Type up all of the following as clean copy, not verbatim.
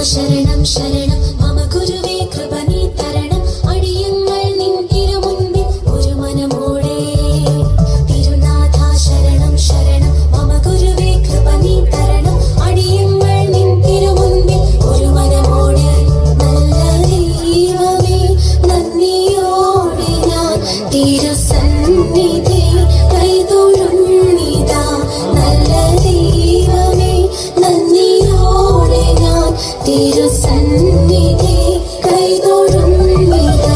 ശരണം ശരണം മമ ഗുരുവേ കൃപ നീ തരണം അടിയങ്ങൾ നിൻ തിരുമുൻപിൽ ഒരു മനമോടെ തിരുനാഥ ശരണം ശരണം മമ ഗുരുവേ കൃപ നീ തരണം അടിയങ്ങൾ നിൻ തിരുമുൻപിൽ ഒരു മനമോടെ നല്ല ദൈവമേ നന്ദിയോടെ ഞാൻ തിരുസന്നിധി കൈതൊഴുന്നിതാ നല്ല ദൈവമേ നന്ദിയോടെ ഞാൻ തിരുസന്നിധി കൈതൊഴുന്നിതാ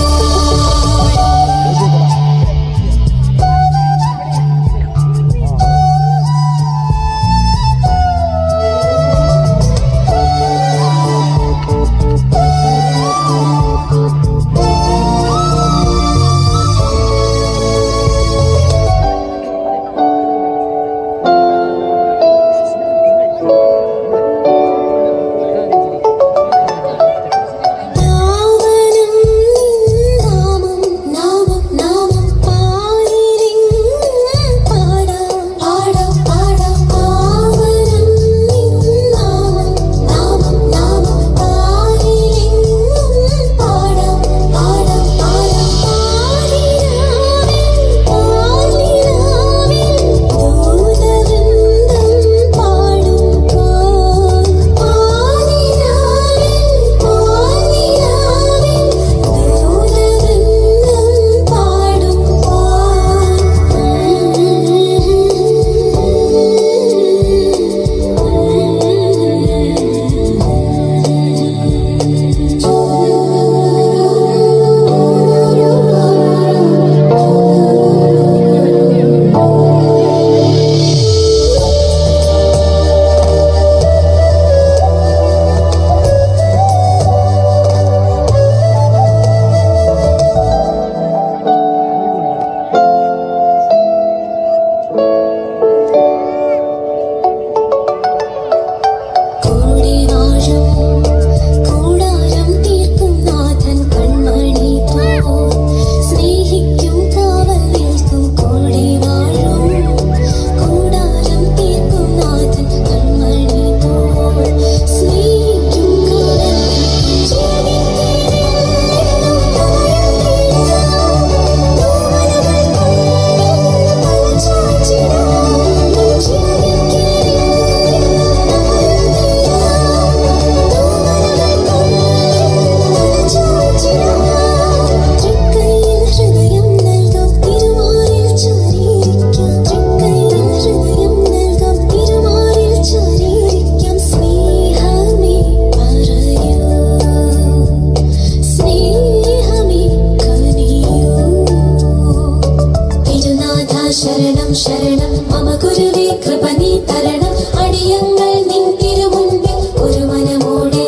ശരണം ശരണം മമ ഗുരുവേ കൃപ നീ തരണം അടിയങ്ങൾ നിൻ തിരുമുൻപിൽ ഒരു മനമോടെ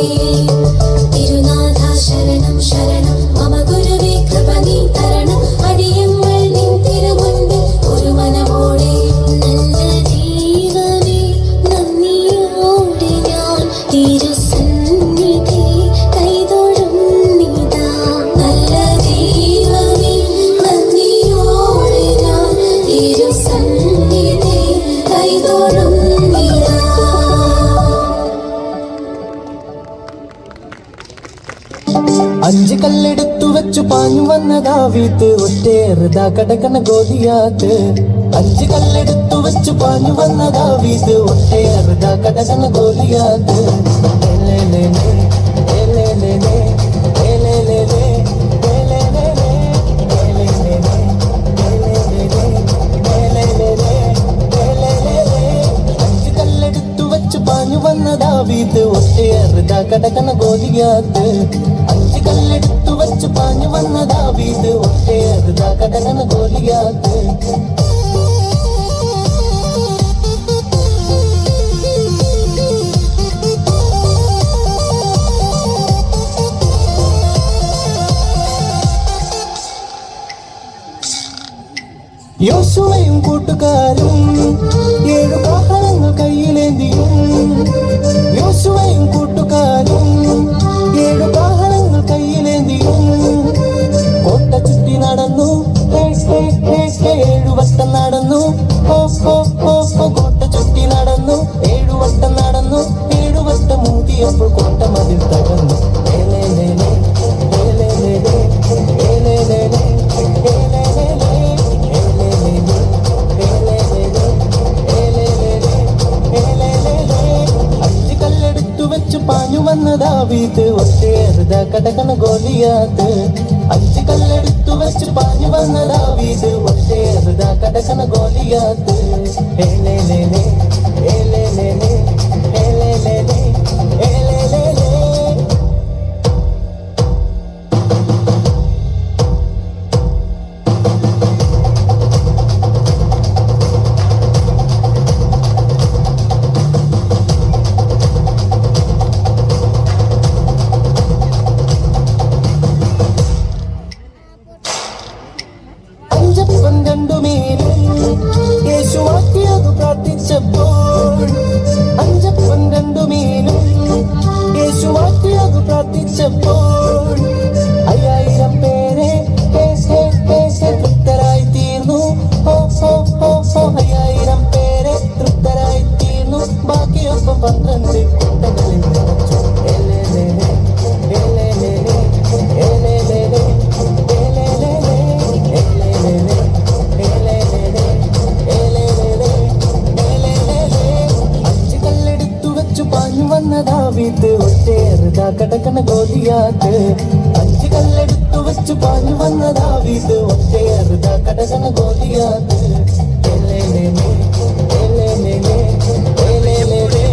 തിരുനാഥ ശരണം ശരണം മമ ഗുരുവേ കൃപ നീ തരണം അടിയങ്ങൾ നിൻ തിരുമുൻപിൽ ഒരു മനമോടെ നല്ല ദൈവമേ നന്ദിയോടെ ഞാൻ തിരുസന്നിധി കൈതൊഴുന്നിതാ നല്ല ദൈവമേ നന്ദിയോടെ ഞാൻ തിരുസന്നിധി കൈതൊഴുന്നിതാ. അഞ്ച് കല്ലെടുത്തു വെച്ചു പാഞ്ഞു വന്ന ദാവീദ് ഒറ്റേറുതാ കടകണ ഗോലിയാത്ത് അഞ്ച് കല്ലെടുത്തു വെച്ചു പാഞ്ഞു വന്ന ദാവീദ് ഒറ്റേറുതാ കടകണ ഗോലിയാത്ത് അഞ്ച് കല്ലെടുത്തു വെച്ചു പാഞ്ഞു വന്ന ദാവീദ് ഒറ്റേറുതാ കടകണ ഗോലിയാത്ത് അഞ്ച് കല്ലെടുത്തു വെച്ചു പാഞ്ഞു വന്ന ദാവീദ് ഒറ്റേറുതാ കടകണ ഗോലിയാത്ത് യോശുവയും കൂട്ടുകാരും ഏഴു കാഹളങ്ങൾ കയ്യിലേന്തിയും യോശുവയും കൂട്ടുകാരും ഏഴു കാഹളങ്ങൾ കയ്യിലേന്തിയും കോട്ട ചുറ്റി നടന്നു കടകണ ഗോലിയാത്ത് അഞ്ച് കല്ലെടുത്തു വെച്ച് പാഞ്ഞു വന്ന ദാവീദ് ഒറ്റയെറുതാ കടകണ ഗോലിയാത്ത് ഏലേലേലേ ഏലേലേലേ ഏലേലേലേ ഏലേലേലേ അഞ്ചപ്പം രണ്ടു മീനും യേശുവാക്കിയതു പ്രാർത്ഥിച്ചപ്പോൾ അഞ്ചപ്പം രണ്ടു മീനും യേശുവാക്കിയതു പ്രാർത്ഥിച്ചപ്പോൾ 5000 പേരെ തൃപ്തരായി തീർന്നു. 5000 പേരെ തൃപ്തരായി തീർന്നു. ബാക്കിയൊപ്പം 12 കുട്ടകളിൽ നിറച്ചു. ഏലേലേലേ ഏലേലേലേ ഏലേലേലേ ഏലേലേലേ ഏലേലേലേ ഏലേലേലേ ഏലേലേലേ ഏലേലേലേ അഞ്ച് കല്ലെടുത്തു വെച്ചു പാഞ്ഞു വന്ന ദാവീദ് ഒറ്റയെറുതാ കടകണ ഗോലിയാത്ത് അഞ്ച് കല്ലെടുത്തു വെച്ചു പാഞ്ഞു വന്ന ദാവീദ് ഒറ്റയെറുതാ കടകണ ഗോലിയാത്ത് ഏലേലേലേ ഏലേലേലേ ഏലേലേലേ